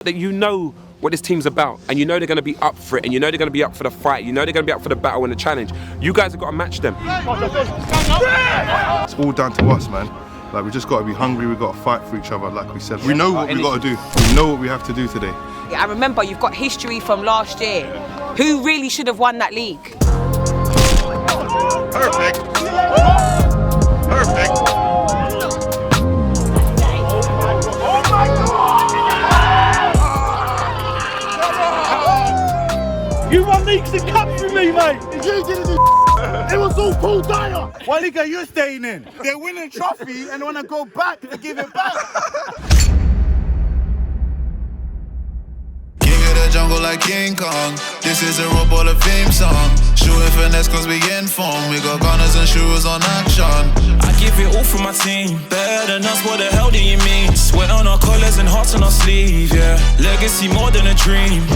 That you know what this team's about, and you know they're going to be up for it, and you know they're going to be up for the fight, you know they're going to be up for the battle and the challenge. You guys have got to match them. It's all down to us, man. Like, we just got to be hungry, we got to fight for each other, like we said. We know what we got to do. We know what we have to do today. I remember you've got history from last year. Who really should have won that league? Perfect. Perfect. You won leagues and cups with me, mate! You didn't do it was all Paul Dyer! What league are you staying in? They're winning trophy and want to go back to give it back. King of the jungle like King Kong. This is a Rob Baller theme song. Shooting finesse cause we in form. We got gunners and shooters on action. I give it all for my team. Better than us, what the hell do you mean? Sweat on our collars and hearts on our sleeve, yeah. Legacy more than a dream.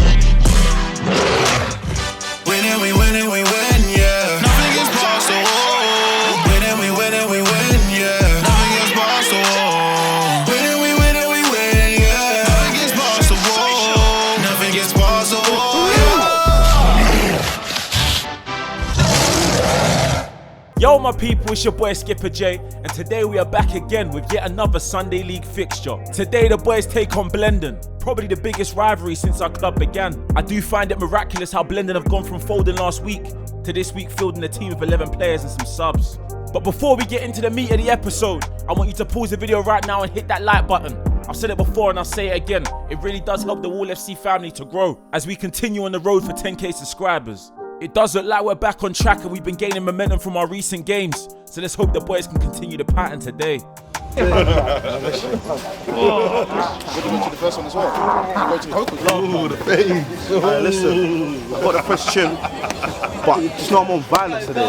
Winning, we win, yeah. Nothing gets past the wall. Winning, we win, yeah. Nothing gets past the wall. Winning, we win, yeah. Nothing gets past the wall. Nothing gets past the wall, yeah. Yo, my people, it's your boy Skipper J, and today we are back again with yet another Sunday League fixture. Today the boys take on Blendon, probably the biggest rivalry since our club began. I do find it miraculous how Blendon have gone from folding last week to this week fielding a team of 11 players and some subs. But before we get into the meat of the episode, I want you to pause the video right now and hit that like button. I've said it before and I'll say it again, it really does help the Wall FC family to grow as we continue on the road for 10k subscribers. It does look like we're back on track and we've been gaining momentum from our recent games, so let's hope the boys can continue the pattern today. We're going to the first one as well. Go to the vocals. Oh, the face. Listen, I've got the question, but just know I'm on violence today.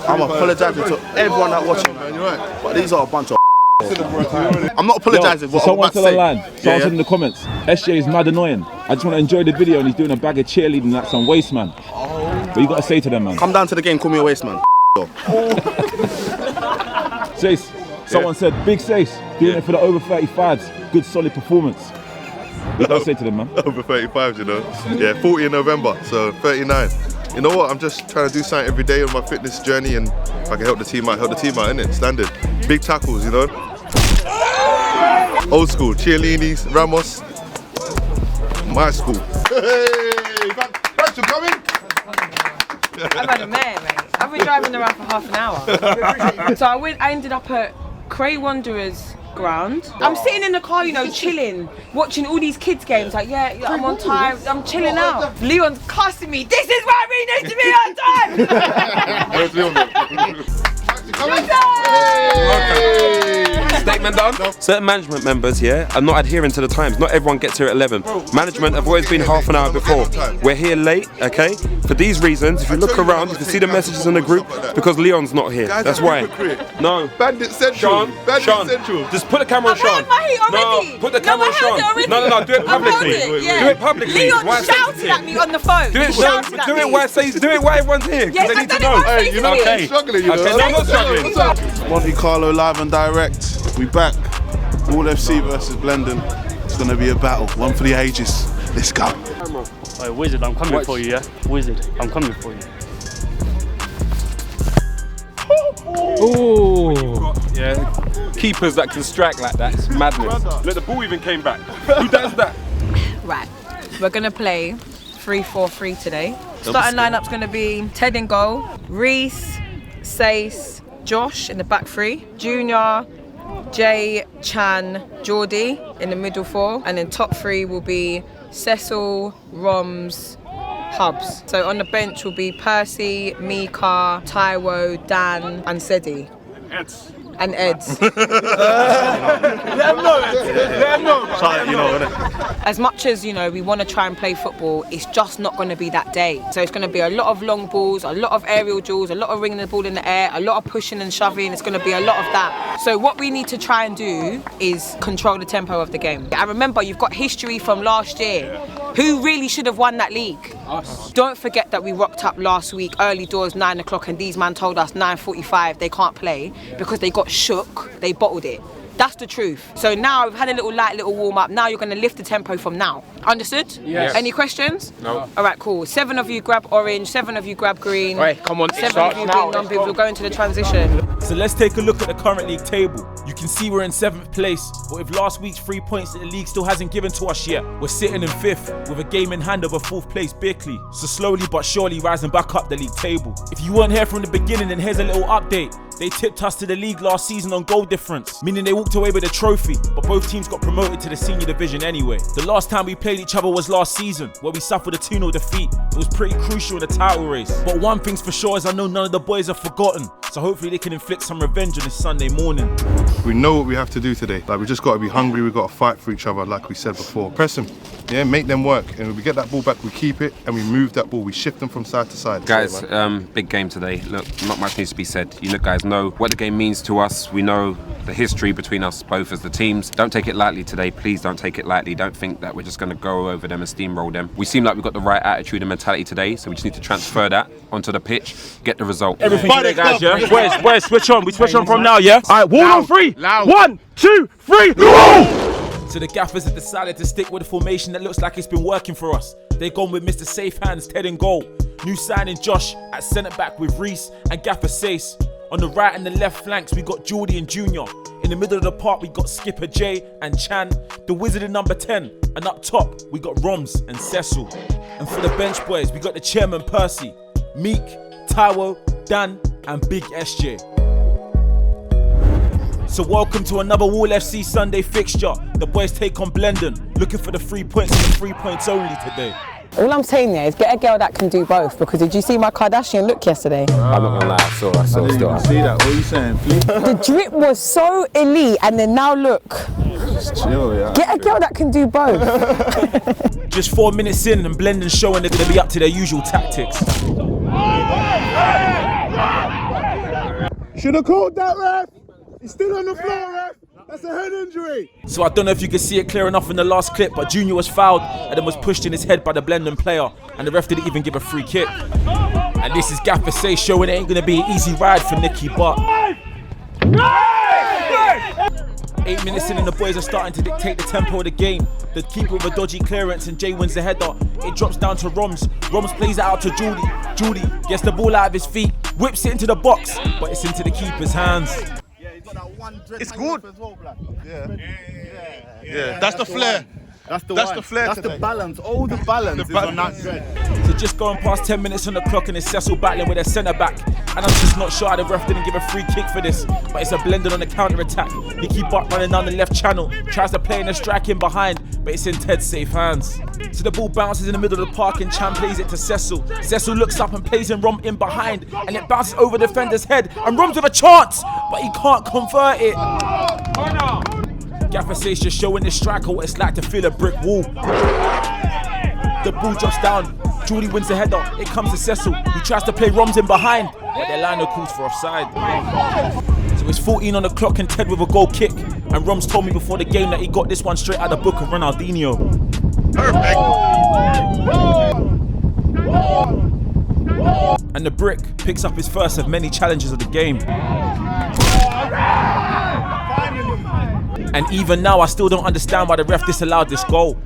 I'm apologising to everyone that watching, man. You're right. But these are a bunch of I'm not apologising, but someone I'm tell about a to line. say. Someone said in the comments, SJ is mad annoying. I just want to enjoy the video and he's doing a bag of cheerleading like some waste man. What you got to say to them, man? Come down to the game, call me a waste man. Sace, someone said, big Sace, doing it for the over 35s. Good solid performance. What you got to say to them, man? Over 35s, you know. Yeah, 40 in November, so 39. You know what? I'm just trying to do something every day on my fitness journey, and if I can help the team out, innit? Standard. Big tackles, you know. Old school, Chiellini's, Ramos. My school. Hey, thanks for coming. I've had a mare, mate. I've been driving around for half an hour. So I ended up at Cray Wanderers ground. I'm sitting in the car, you know, chilling, watching all these kids games. Like, yeah, I'm on time. I'm chilling out. Leon's cussing me. This is why we need to be on time. Where's Leon? Statement done. Certain management members here are not adhering to the times. Not everyone gets here at 11. Management have always been half an hour before. We're here late, okay? For these reasons, if you look around, you can see the messages in the group because Leon's not here. That's why. No. Bandit Central. Sean, just put the camera on Sean. No, put the camera on Sean. No, do it publicly. Do it publicly. Leon shouted at me on the phone. Do it why everyone's here. Yes, they I've need to done it know. while Stacey's here. Okay. Struggling, you know. Okay, no, I'm not struggling. Monte Carlo live and direct. We back. Wall FC versus Blendon. It's gonna be a battle. One for the ages. Let's go. Hey, Wizard, I'm coming for you, yeah? Wizard, I'm coming for you. Ooh. Yeah. Keepers that can strike like that, it's madness. Look, the ball even came back. Who does that? Right, we're gonna play 3-4-3 today. Starting lineup's gonna be Ted in goal, Reese, Sace, Josh in the back three, Junior, Jay, Chan, Geordie in the middle four, and then top three will be Cecil, Roms, Hubs. So on the bench will be Percy, Mika, Taiwo, Dan, and Sedi. And Eds. Let them know. As much as, you know, we want to try and play football, it's just not going to be that day. So it's going to be a lot of long balls, a lot of aerial duels, a lot of ringing the ball in the air, a lot of pushing and shoving. It's going to be a lot of that. So what we need to try and do is control the tempo of the game. I remember you've got history from last year. Who really should have won that league? Us. Don't forget that we rocked up last week, early doors, 9 o'clock, and these man told us 9:45 they can't play because they got shook, they bottled it. That's the truth. So now we've had a little warm up. Now you're going to lift the tempo from now. Understood? Yes. Any questions? No. All right, cool. 7 of you grab orange, 7 of you grab green. Right, come on. 7 of you green non-bib. We'll go into the transition. So let's take a look at the current league table. You can see we're in 7th place, but with last week's 3 points that the league still hasn't given to us yet, we're sitting in 5th with a game in hand over 4th place Bickley. So slowly but surely rising back up the league table. If you weren't here from the beginning, then here's a little update. They tipped us to the league last season on goal difference, meaning they walked away with a trophy, but both teams got promoted to the senior division anyway. The last time we played each other was last season, where we suffered a 2-0 defeat. It was pretty crucial in the title race. But one thing's for sure is I know none of the boys have forgotten, so hopefully they can inflict some revenge on this Sunday morning. We know what we have to do today. Like, we just got to be hungry, we got to fight for each other, like we said before. Press them, yeah, make them work. And when we get that ball back, we keep it, and we move that ball. We shift them from side to side. Guys, big game today. Look, not much needs to be said. You guys know what the game means to us. We know the history between us both as the teams. Don't take it lightly today. Please don't take it lightly. Don't think that we're just going to go over them and steamroll them. We seem like we've got the right attitude and mentality today, so we just need to transfer that onto the pitch, get the result. Everything today, guys, yeah? Boys, switch on. We switch on from now, yeah? All right, wall on 3. 1, 2, 3, go! So the gaffers have decided to stick with a formation that looks like it's been working for us. They've gone with Mr. Safe Hands, Ted in goal. New signing Josh at centre back with Reese and Gaffer Sace. On the right and the left flanks, we got Geordie and Junior. In the middle of the park, we got Skipper J and Chan, the wizard in number 10. And up top, we got Roms and Cecil. And for the bench boys, we got the chairman Percy, Meek, Taiwo, Dan, and Big SJ. So welcome to another Wall FC Sunday fixture. The boys take on Blendon, looking for the 3 points and the 3 points only today. All I'm saying there is get a girl that can do both, because did you see my Kardashian look yesterday? I'm not gonna lie, I saw still. See that? What are you saying, please? The drip was so elite, and then now look. Just chill, yeah. Get a girl that can do both. Just 4 minutes in and Blendon showing they're going to be up to their usual tactics. Should have called that, ref. He's still on the floor, ref. That's a head injury. So I don't know if you can see it clear enough in the last clip, but Junior was fouled and then was pushed in his head by the Blendon player, and the ref didn't even give a free kick. And this is Gaffer Say showing it ain't going to be an easy ride for Nicky Butt. 8 minutes in and the boys are starting to dictate the tempo of the game. The keeper with a dodgy clearance and Jay wins the header. It drops down to Roms. Roms plays it out to Judy. Judy gets the ball out of his feet, whips it into the box, but it's into the keeper's hands. It's good. Yeah. That's the flair. That's the flair. That's the balance. All the balance is on that thread. So just going past 10 minutes on the clock and it's Cecil battling with their centre back. And I'm just not sure how the ref didn't give a free kick for this. But it's a Blendon on the counter attack. Nicky Butt running down the left channel. Tries to play in a strike in behind, but it's in Ted's safe hands. So the ball bounces in the middle of the park and Chan plays it to Cecil. Cecil looks up and plays in Rom in behind. And it bounces over the defender's head. And Rom's with a chance, but he can't convert it. Gaffer Sace just showing this striker what it's like to feel a brick wall. The ball drops down. Julie wins the header. It comes to Cecil, who tries to play Roms in behind, but their liner calls for offside. So it's 14 on the clock and Ted with a goal kick. And Roms told me before the game that he got this one straight out of the book of Ronaldinho. Perfect. And the brick picks up his first of many challenges of the game. And even now, I still don't understand why the ref disallowed this goal.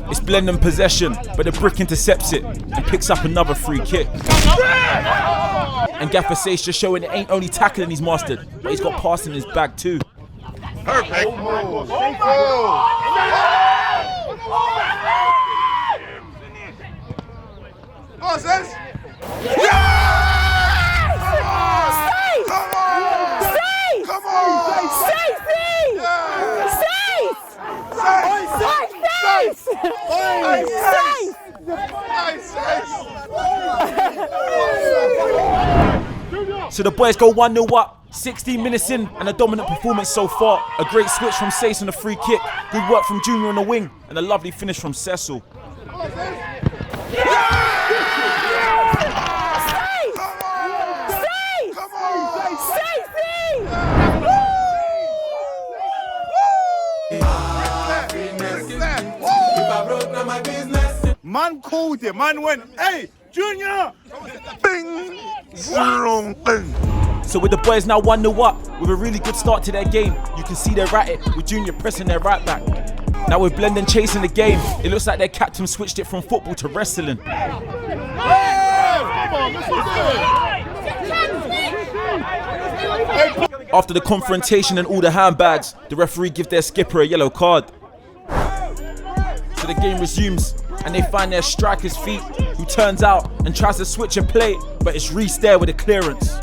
It's Blendon possession, but the brick intercepts it and picks up another free kick. And Gaffer Sace just showing it ain't only tackling he's mastered, but he's got pass in his bag too. Perfect. Oh, says. So the boys go 1-0 up, 16 minutes in, and a dominant performance so far. A great switch from Sace on the free kick, good work from Junior on the wing, and a lovely finish from Cecil. Man called it. Man went, hey, Junior! Bing! Jerome, bing! So with the boys now 1-0 up, with a really good start to their game, you can see they're at it, with Junior pressing their right back. Now with Blendon chasing the game, it looks like their captain switched it from football to wrestling. After the confrontation and all the handbags, the referee gives their skipper a yellow card. So the game resumes, and they find their striker's feet, who turns out and tries to switch a play, but it's Reese there with a clearance.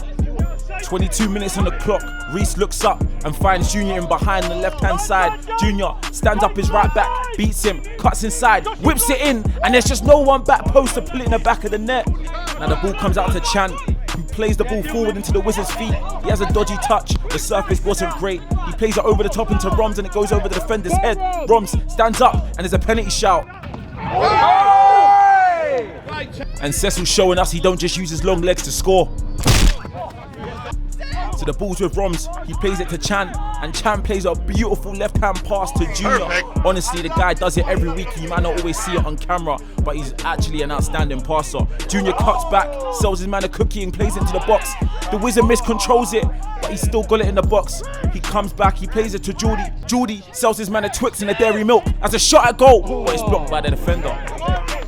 22 minutes on the clock, Reese looks up and finds Junior in behind on the left-hand side. Junior stands up his right back, beats him, cuts inside, whips it in, and there's just no one back post to pull it in the back of the net. Now the ball comes out to Chan, who plays the ball forward into the Wizards' feet. He has a dodgy touch, the surface wasn't great. He plays it over the top into Roms and it goes over the defender's head. Roms stands up and there's a penalty shout. And Cecil's showing us he don't just use his long legs to score. So the ball's with Roms, he plays it to Chan, and Chan plays a beautiful left-hand pass to Junior. Perfect. Honestly, the guy does it every week, and you might not always see it on camera, but he's actually an outstanding passer. Junior cuts back, sells his man a cookie and plays it into the box. The Wizard miscontrols it, but he's still got it in the box. He comes back, he plays it to Jordy. Jordy sells his man a Twix and a dairy milk as a shot at goal, but it's blocked by the defender.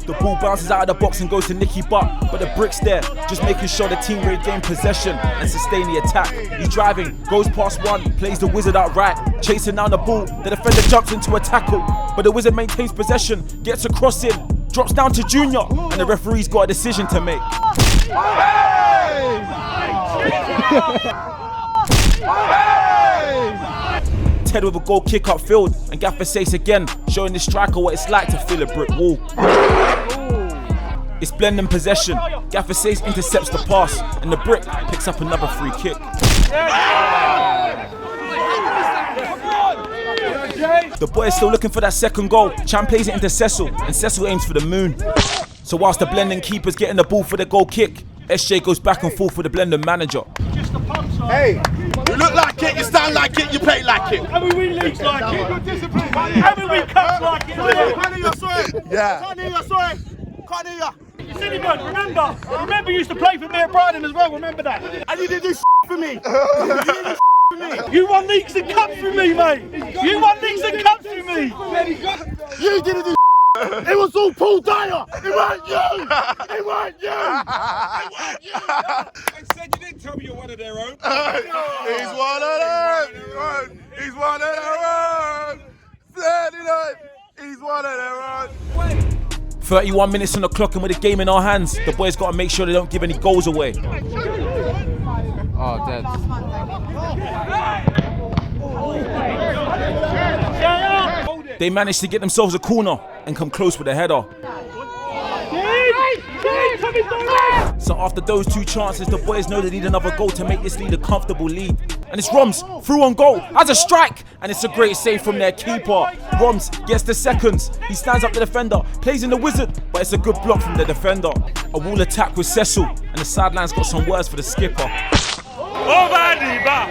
The ball bounces out of the box and goes to Nicky Butt, but the brick's there, just making sure the team regain possession and sustain the attack. He's driving, goes past one, plays the Wizard out right, chasing down the ball. The defender jumps into a tackle, but the Wizard maintains possession, gets a cross in, drops down to Junior, and the referee's got a decision to make. Ted with a goal kick upfield, and Gaffer Sace again, showing the striker what it's like to feel a brick wall. It's Blendon possession. Gaffer Sace intercepts the pass, and the brick picks up another free kick. The boy is still looking for that second goal. Chan plays it into Cecil, and Cecil aims for the moon. So whilst the Blendon keeper's getting the ball for the goal kick, SJ goes back and forth with the Blendon manager. Hey, you look like it, you stand like it, you play like it. And we win leagues like it. And we win cups like it. Yeah. Can't hear you, sorry. Can't hear you. Cinnamon, remember you used to play for me at Brighton as well, remember that? And you did this for me. You won leagues and cups for me, mate. You won leagues and cups for me. You didn't do it was all Paul Dyer. It weren't you. It weren't you. It weren't you. I said you didn't tell me you're one of their own. He's one of them! He's one of their own! 39! He's one of their own! 31 minutes on the clock, and with the game in our hands, the boys got to make sure they don't give any goals away. Oh, dead. They managed to get themselves a corner and come close with a header. So after those two chances, the boys know they need another goal to make this lead a comfortable lead. And it's Roms through on goal, has a strike, and it's a great save from their keeper. Roms gets the seconds, he stands up the defender, plays in the Wizard, but it's a good block from the defender. A wall attack with Cecil, and the sideline's got some words for the skipper. Over the bar!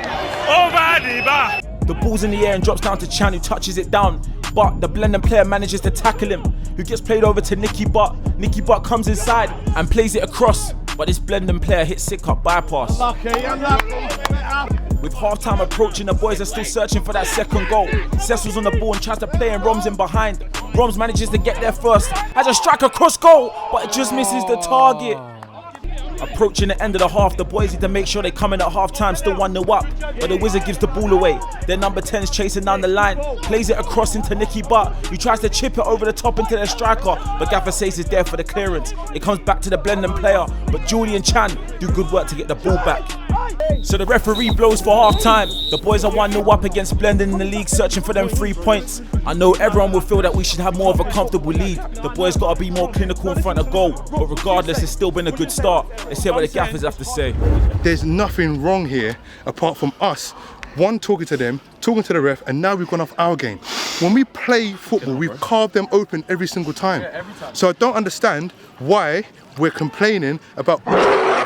Over the bar! The ball's in the air and drops down to Chan, who touches it down, but the Blendon player manages to tackle him, who gets played over to Nicky Butt. Nicky Butt comes inside and plays it across, but this Blendon player hits sick up bypass. With half-time approaching, the boys are still searching for that second goal. Cecil's on the ball and tries to play in Roms in behind. Roms manages to get there first, has a strike across goal, but it just misses the target. Approaching the end of the half, the boys need to make sure they come in at half-time still 1-0 up, but the Wizard gives the ball away. Their number 10's chasing down the line, plays it across into Nicky Butt, who tries to chip it over the top into their striker, but Gaffer Sace is there for the clearance. It comes back to the Blendon player, but Julie and Chan do good work to get the ball back. So the referee blows for half-time. The boys are 1-0 up against Blendon in the league, searching for them 3 points. I know everyone will feel that we should have more of a comfortable lead. The boys got to be more clinical in front of goal, but regardless, it's still been a good start. Let's hear what the Gaffers have to say. There's nothing wrong here apart from us. One, talking to them, talking to the ref, and now we've gone off our game. When we play football, we carve them open every single time. So I don't understand why we're complaining about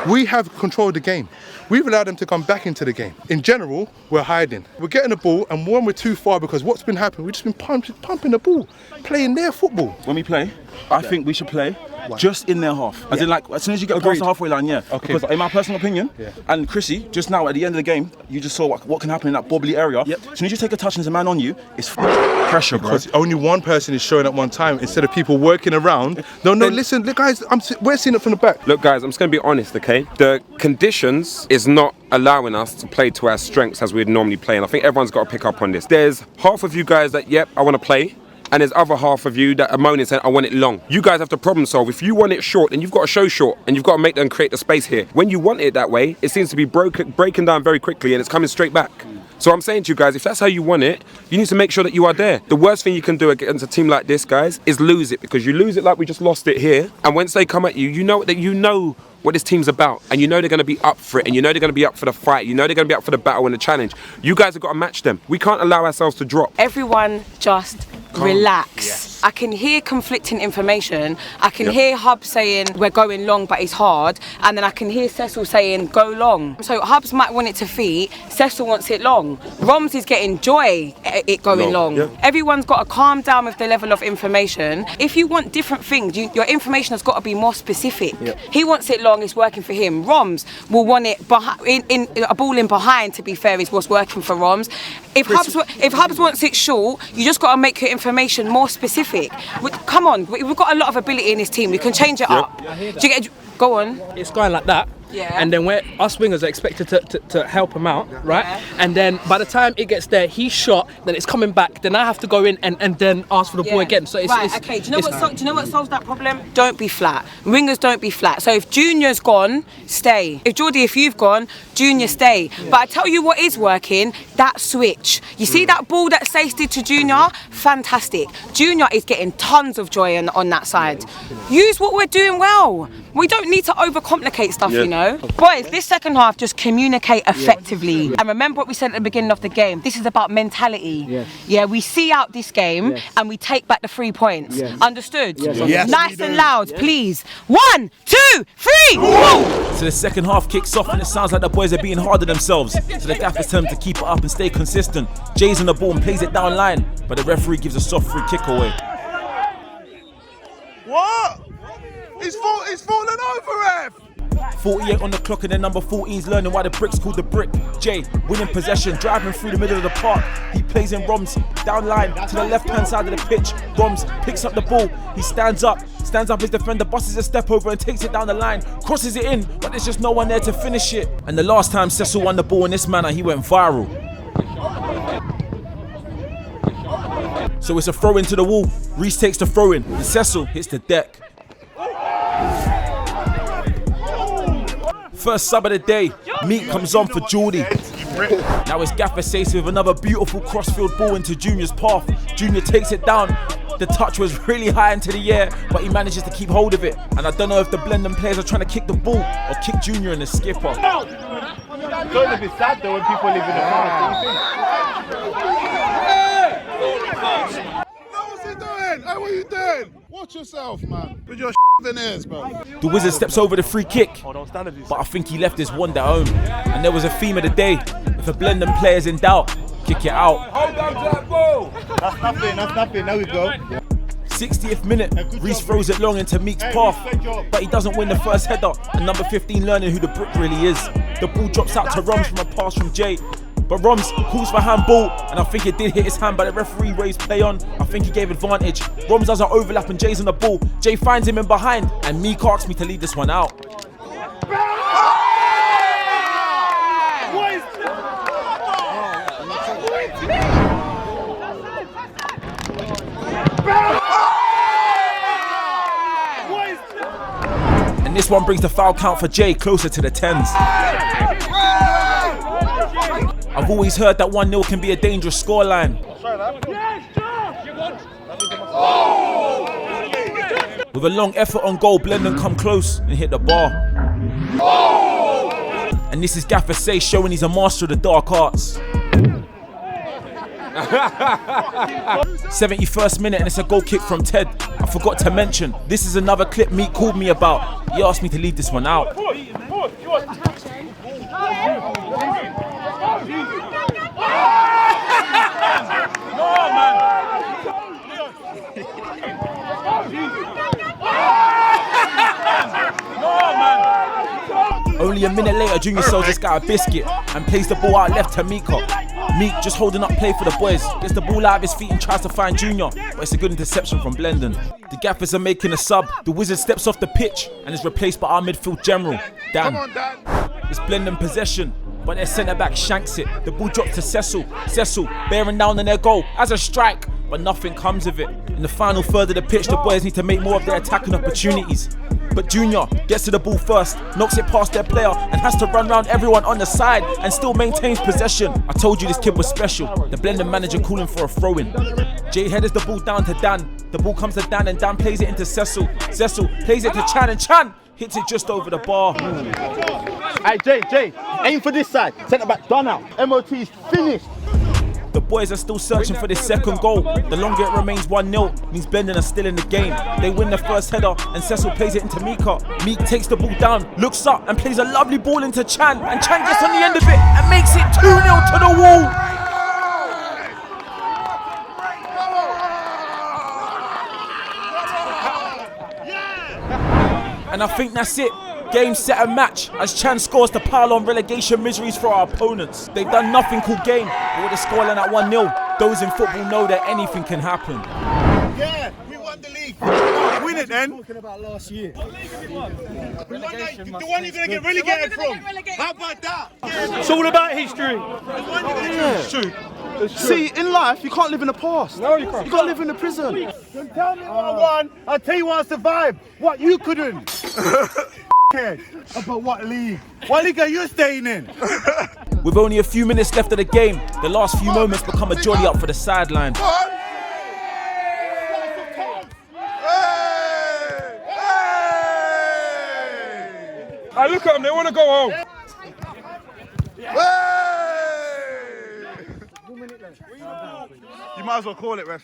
We have controlled the game. We've allowed them to come back into the game. In general, we're hiding. We're getting the ball, and when we're too far, because what's been happening, we've just been pumping the ball, playing their football. When we play, I think we should play just in their half. As in, like, as soon as you get past the halfway line, Okay. Because in my personal opinion, and Chrissy, just now at the end of the game, you just saw what can happen in that bobbly area. As soon as you take a touch and there's a man on you, it's pressure, bro. Because only one person is showing at one time instead of people working around. No, listen, look, guys, we're seeing it from the back. Look, guys, I'm just going to be honest, okay? The conditions is not allowing us to play to our strengths as we'd normally play, and I think everyone's got to pick up on this. There's half of you guys that, yep, I want to play, and there's other half of you that are moaning saying, I want it long. You guys have to problem solve. If you want it short, then you've got to show short, and you've got to make them create the space here. When you want it that way, it seems to be breaking down very quickly, and it's coming straight back. So I'm saying to you guys, if that's how you want it, you need to make sure that you are there. The worst thing you can do against a team like this, guys, is lose it, because you lose it like we just lost it here, and once they come at you, you know what this team's about, and you know they're going to be up for it, and you know they're going to be up for the fight, you know they're going to be up for the battle and the challenge. You guys have got to match them. We can't allow ourselves to drop. Everyone just relax. Yes. I can hear conflicting information. I can hear Hub saying we're going long but it's hard, and then I can hear Cecil saying go long. So Hubs might want it to feet, Cecil wants it long. Roms is getting joy it going long. Everyone's got to calm down with the level of information. If you want different things, your information has got to be more specific. He wants it long, it's working for him. Roms will want it in a ball in behind, to be fair, is what's working for Roms. If Hubs wants it short, you just got to make your information more specific. Come on, we've got a lot of ability in this team. We can change it up. Go on. It's going like that. And then us wingers are expected to help him out, right? And then by the time it gets there, he's shot, then it's coming back, then I have to go in and then ask for the ball again. So it's okay. Do you know what solves that problem? Don't be flat. Wingers don't be flat. So if Junior's gone, stay. If Geordie, if you've gone, Junior, stay. But I tell you what is working, that switch. You see that ball that Sace did to Junior? Fantastic. Junior is getting tons of joy on that side. Use what we're doing well. We don't need to overcomplicate stuff, you know. Boys, this second half, just communicate effectively. And remember what we said at the beginning of the game. This is about mentality. Yeah, we see out this game and we take back the 3 points. Understood? Yes. Nice and loud, please. 1, 2, 3. So the second half kicks off and it sounds like the boys are being hard on themselves. So the gaffers tell them to keep it up and stay consistent. Jay's on the ball and plays it down line, but the referee gives a soft free kick away. What? He's falling over, ref! 48 on the clock and then number 14's learning why the brick's called the brick. Jay winning possession, driving through the middle of the park. He plays in Roms, down line to the left hand side of the pitch. Roms picks up the ball, he stands up his defender, busts a step over and takes it down the line, crosses it in, but there's just no one there to finish it. And the last time Cecil won the ball in this manner, he went viral. So it's a throw into the wall. Reese takes the throw in, and Cecil hits the deck. First sub of the day, Meat comes on for Geordie. Now it's Gaffer Sace with another beautiful crossfield ball into Junior's path. Junior takes it down. The touch was really high into the air, but he manages to keep hold of it. And I don't know if the Blendon players are trying to kick the ball or kick Junior in the skipper. It's going to be sad though when people live in the past. What's he doing? Hey, what are you doing? Watch yourself, man. With your in ears, bro. The Wizard steps over the free kick, but I think he left his one at home. And there was a theme of the day. If the Blendon players in doubt, kick it out. Hold on to that ball. That's nothing. There we go. 60th minute, Reese throws it long into Meek's path, but he doesn't win the first header. And number 15 learning who the brick really is. The ball drops out to Roms from a pass from Jay. But Roms calls for handball, and I think it did hit his hand, but the referee raised play on. I think he gave advantage. Roms does an overlap and Jay's on the ball. Jay finds him in behind, and Meek asks me to leave this one out. And this one brings the foul count for Jay closer to the 10s. I've always heard that 1-0 can be a dangerous scoreline. With a long effort on goal, Blendon come close and hit the bar. And this is Gaffer Sace showing he's a master of the dark arts. 71st minute and it's a goal kick from Ted. I forgot to mention, this is another clip Meek called me about. He asked me to leave this one out. later, Junior sells this guy a biscuit and plays the ball out left to Mika. Meek just holding up play for the boys. Gets the ball out of his feet and tries to find Junior, but it's a good interception from Blendon. The Gaffers are making a sub. The Wizard steps off the pitch and is replaced by our midfield general, Dan. It's Blendon possession, but their centre back shanks it. The ball drops to Cecil. Cecil bearing down on their goal as a strike, but nothing comes of it. In the final third of the pitch, the boys need to make more of their attacking opportunities. But Junior gets to the ball first, knocks it past their player and has to run round everyone on the side and still maintains possession. I told you this kid was special. The Blendon manager calling for a throw-in. Jay headers the ball down to Dan. The ball comes to Dan and Dan plays it into Cecil. Cecil plays it to Chan and Chan hits it just over the bar. Hey, Jay, aim for this side. Centre back done out. MOT's finished. The boys are still searching for this second goal. The longer it remains 1-0 means Blendon are still in the game. They win the first header and Cecil plays it into Mika. Meek takes the ball down, looks up and plays a lovely ball into Chan. And Chan gets on the end of it and makes it 2-0 to the wall. And I think that's it. Game, set and match as Chan scores to pile on relegation miseries for our opponents. They've done nothing all game, but with the scoreline at 1-0, those in football know that anything can happen. Yeah, we won the league. Win it then. Talking about last year. The one you're going to get relegated from. How about that? It's all about history. The one you're going to get true. See, in life, you can't live in the past. No, you can't. You can't live in the prison. Don't tell me what I won. I'll tell you what I survived. What you couldn't. About what league? What league are you staying in? With only a few minutes left of the game, the last few moments become a jolly up for the sideline. I look at them, they want to go home. You might as well call it, ref.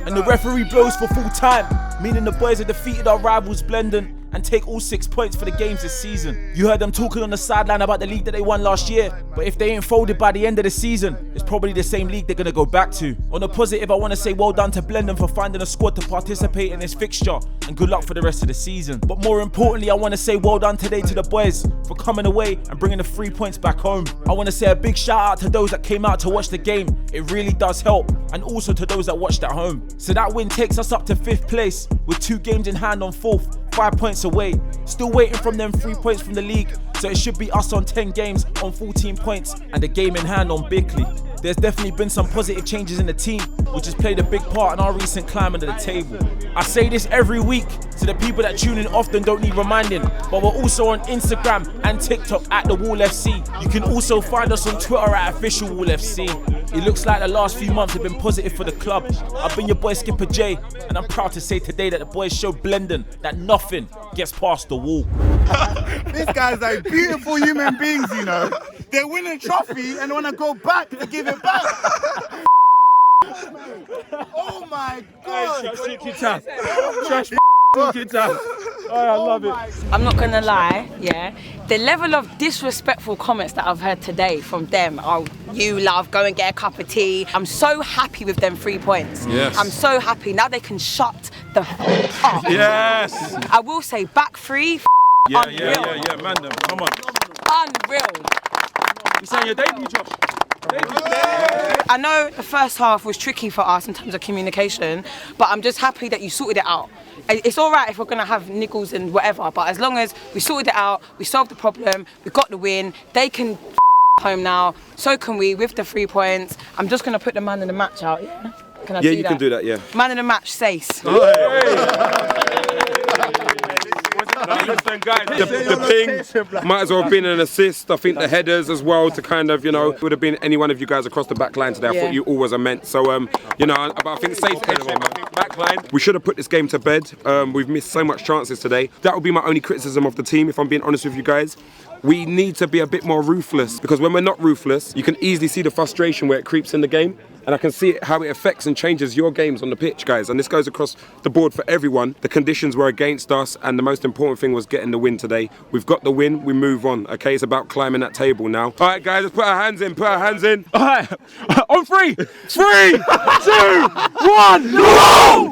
And the referee blows for full time, meaning the boys have defeated our rivals Blendon and take all 6 points for the games this season. You heard them talking on the sideline about the league that they won last year, but if they ain't folded by the end of the season, it's probably the same league they're going to go back to. On a positive, I want to say well done to Blendon for finding a squad to participate in this fixture, and good luck for the rest of the season. But more importantly, I want to say well done today to the boys for coming away and bringing the 3 points back home. I want to say a big shout out to those that came out to watch the game. It really does help, and also to those that watched at home. So that win takes us up to 5th place with 2 games in hand on 4th. 5 points away, still waiting from them 3 points from the league, so it should be us on 10 games on 14 points and a game in hand on Bickley. There's definitely been some positive changes in the team, which has played a big part in our recent climb under the table. I say this every week, so the people that tune in often don't need reminding, but we're also on Instagram and TikTok at The Wall FC. You can also find us on Twitter at Official Wall FC. It looks like the last few months have been positive for the club. I've been your boy Skipper J, and I'm proud to say today that the boys showed Blendon that nothing gets past the wall. These guys are beautiful human beings, you know. They win a trophy and want to go back to give it back. Oh my God. I love it. I'm not gonna lie, yeah. The level of disrespectful comments that I've heard today from them, oh, you love, go and get a cup of tea. I'm so happy with them 3 points. Yes. I'm so happy. Now they can shut the up. Yes. I will say back 3, unreal. Mandem, come on. Unreal. You saying your debut, Josh? I know the first half was tricky for us in terms of communication, but I'm just happy that you sorted it out. It's all right if we're going to have niggles and whatever, but as long as we sorted it out, we solved the problem, we got the win, they can home now, so can we with the 3 points. I'm just going to put the man in the match out, yeah? Can I do that? Yeah, you can do that, yeah. Man in the match, Sace. The ping might as well have been an assist. I think the headers as well to kind of, you know, would have been any one of you guys across the back line today. I thought you all was immense. So, you know, but I think safe back line. We should have put this game to bed. We've missed so much chances today. That would be my only criticism of the team, if I'm being honest with you guys. We need to be a bit more ruthless, because when we're not ruthless, you can easily see the frustration where it creeps in the game. And I can see how it affects and changes your games on the pitch, guys. And this goes across the board for everyone. The conditions were against us, and the most important thing was getting the win today. We've got the win, we move on, okay? It's about climbing that table now. All right, guys, let's put our hands in, All right, on 3, 3, 2, 1, go!